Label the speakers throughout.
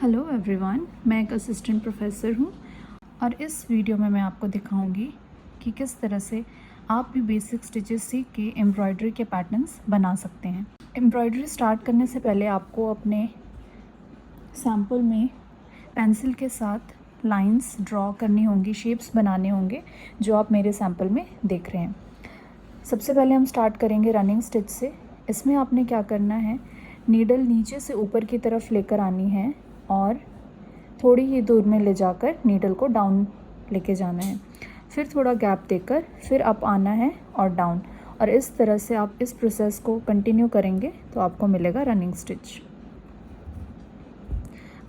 Speaker 1: Hello everyone, मैं एक assistant professor हूँ और इस वीडियो में मैं आपको दिखाऊंगी कि किस तरह से आप भी बेसिक स्टिचेस सीख के एम्ब्रॉयडरी के पैटर्न्स बना सकते हैं। एम्ब्रॉयडरी स्टार्ट करने से पहले आपको अपने सैम्पल में पेंसिल के साथ लाइंस ड्रॉ करनी होंगी, शेप्स बनाने होंगे जो आप मेरे सैम्पल में देख रहे हैं। सबसे पहले हम स्टार्ट करेंगे रनिंग स्टिच से। इसमें आपने क्या करना है, नीडल नीचे से ऊपर की तरफ लेकर आनी है और थोड़ी ही दूर में ले जाकर नीडल को डाउन लेके जाना है। फिर थोड़ा गैप देकर फिर अप आना है और डाउन, और इस तरह से आप इस प्रोसेस को कंटिन्यू करेंगे तो आपको मिलेगा रनिंग स्टिच।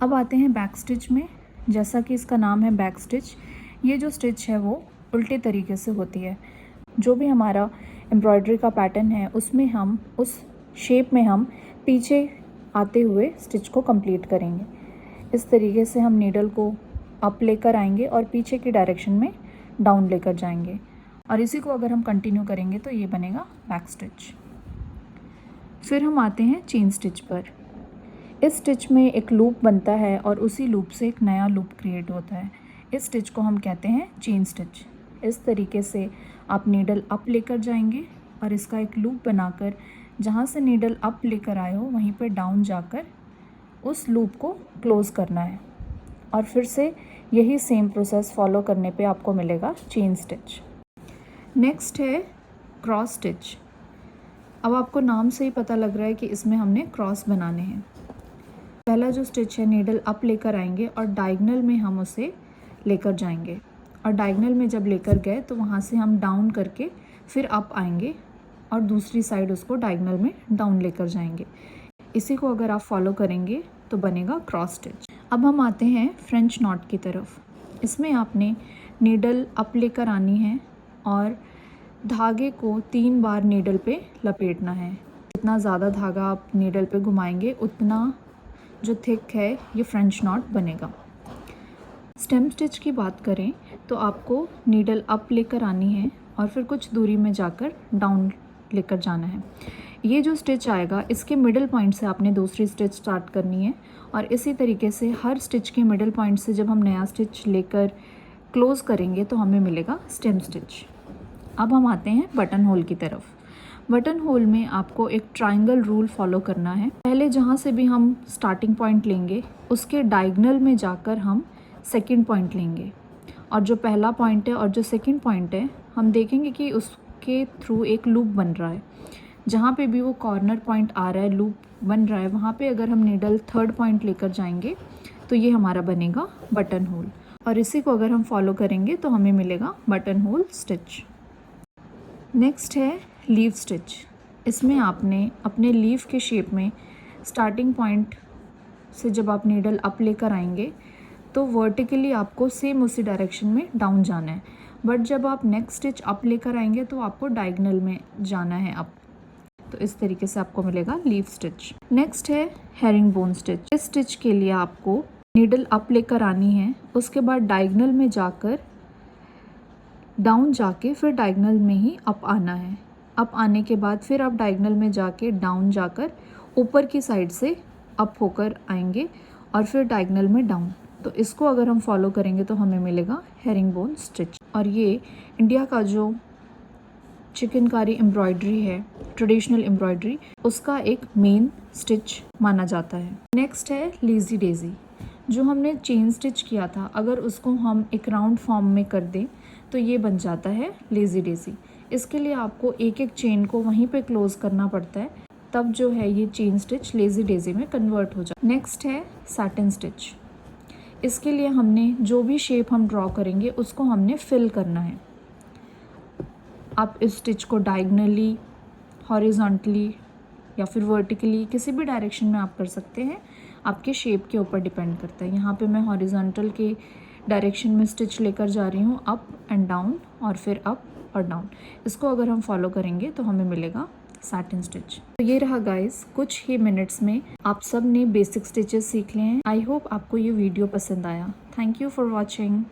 Speaker 1: अब आते हैं बैक स्टिच में। जैसा कि इसका नाम है बैक स्टिच, ये जो स्टिच है वो उल्टे तरीके से होती है। जो भी हमारा एम्ब्रॉयडरी का पैटर्न है उसमें हम उस शेप में हम पीछे आते हुए स्टिच को कंप्लीट करेंगे। इस तरीके से हम नीडल को अप लेकर आएंगे और पीछे की डायरेक्शन में डाउन लेकर जाएंगे, और इसी को अगर हम कंटिन्यू करेंगे तो ये बनेगा बैक स्टिच। फिर हम आते हैं चेन स्टिच पर। इस स्टिच में एक लूप बनता है और उसी लूप से एक नया लूप क्रिएट होता है। इस स्टिच को हम कहते हैं चेन स्टिच। इस तरीके से आप नीडल अप लेकर जाएंगे और इसका एक लूप बनाकर जहाँ से नीडल अप लेकर आए हो वहीं पे डाउन जाकर उस लूप को क्लोज़ करना है, और फिर से यही सेम प्रोसेस फॉलो करने पे आपको मिलेगा चेन स्टिच। नेक्स्ट है क्रॉस स्टिच। अब आपको नाम से ही पता लग रहा है कि इसमें हमने क्रॉस बनाने हैं। पहला जो स्टिच है, नीडल अप लेकर आएंगे और डायगोनल में हम उसे लेकर जाएंगे, और डायगोनल में जब लेकर गए तो वहाँ से हम डाउन करके फिर अप आएंगे और दूसरी साइड उसको डायगोनल में डाउन लेकर जाएंगे। इसी को अगर आप फॉलो करेंगे तो बनेगा क्रॉस स्टिच। अब हम आते हैं फ्रेंच नॉट की तरफ। इसमें आपने नीडल अप लेकर आनी है और धागे को 3 बार नीडल पे लपेटना है। जितना ज़्यादा धागा आप नीडल पे घुमाएंगे उतना जो थिक है ये फ्रेंच नॉट बनेगा। स्टेम स्टिच की बात करें तो आपको नीडल अप लेकर आनी है और फिर कुछ दूरी में जाकर डाउन लेकर जाना है। ये जो स्टिच आएगा इसके मिडिल पॉइंट से आपने दूसरी स्टिच स्टार्ट करनी है, और इसी तरीके से हर स्टिच के मिडिल पॉइंट से जब हम नया स्टिच लेकर क्लोज़ करेंगे तो हमें मिलेगा स्टेम स्टिच। अब हम आते हैं बटन होल की तरफ। बटन होल में आपको एक ट्रायंगल रूल फॉलो करना है। पहले जहाँ से भी हम स्टार्टिंग पॉइंट लेंगे उसके डायगोनल में जाकर हम सेकेंड पॉइंट लेंगे, और जो पहला पॉइंट है और जो सेकेंड पॉइंट है हम देखेंगे कि उसके थ्रू एक लूप बन रहा है। जहाँ पे भी वो कॉर्नर पॉइंट आ रहा है, लूप बन रहा है, वहाँ पे अगर हम नीडल थर्ड पॉइंट लेकर जाएंगे तो ये हमारा बनेगा बटन होल, और इसी को अगर हम फॉलो करेंगे तो हमें मिलेगा बटन होल स्टिच। नेक्स्ट है लीफ स्टिच। इसमें आपने अपने लीफ के शेप में स्टार्टिंग पॉइंट से जब आप नीडल अप लेकर आएंगे तो वर्टिकली आपको सेम उसी डायरेक्शन में डाउन जाना है, बट जब आप नेक्स्ट स्टिच अप लेकर आएंगे तो आपको डायगोनल में जाना है अप। तो इस तरीके से आपको मिलेगा लीफ स्टिच। नेक्स्ट है हेरिंग बोन स्टिच। इस स्टिच के लिए आपको नीडल अप लेकर आनी है, उसके बाद डायगोनल में जाकर डाउन जाके फिर डायगोनल में ही अप आना है। अप आने के बाद फिर आप डायगोनल में जाके डाउन जाकर ऊपर की साइड से अप होकर आएंगे और फिर डायगोनल में डाउन। तो इसको अगर हम फॉलो करेंगे तो हमें मिलेगा हेरिंग बोन स्टिच, और ये इंडिया का जो चिकनकारी एम्ब्रॉयडरी है, ट्रेडिशनल एम्ब्रॉयडरी, उसका एक मेन स्टिच माना जाता है। नेक्स्ट है लेज़ी डेज़ी। जो हमने चेन स्टिच किया था अगर उसको हम एक राउंड फॉर्म में कर दें तो ये बन जाता है लेज़ी डेज़ी। इसके लिए आपको एक एक चेन को वहीं पे क्लोज करना पड़ता है, तब जो है ये चेन स्टिच लेज़ी डेज़ी में कन्वर्ट हो जाए। नेक्स्ट है सैटिन स्टिच। इसके लिए हमने जो भी शेप हम ड्रॉ करेंगे उसको हमने फिल करना है। आप इस स्टिच को डायगोनली, हॉरिजॉन्टली या फिर वर्टिकली किसी भी डायरेक्शन में आप कर सकते हैं, आपके शेप के ऊपर डिपेंड करता है। यहाँ पे मैं हॉरिजॉन्टल के डायरेक्शन में स्टिच लेकर जा रही हूँ, अप एंड डाउन और फिर अप और डाउन। इसको अगर हम फॉलो करेंगे तो हमें मिलेगा सैटिन स्टिच। तो ये रहा गाइस, कुछ ही मिनट्स में आप सब ने बेसिक स्टिचेस सीख लिए हैं। आई होप आपको ये वीडियो पसंद आया। Thank you for watching.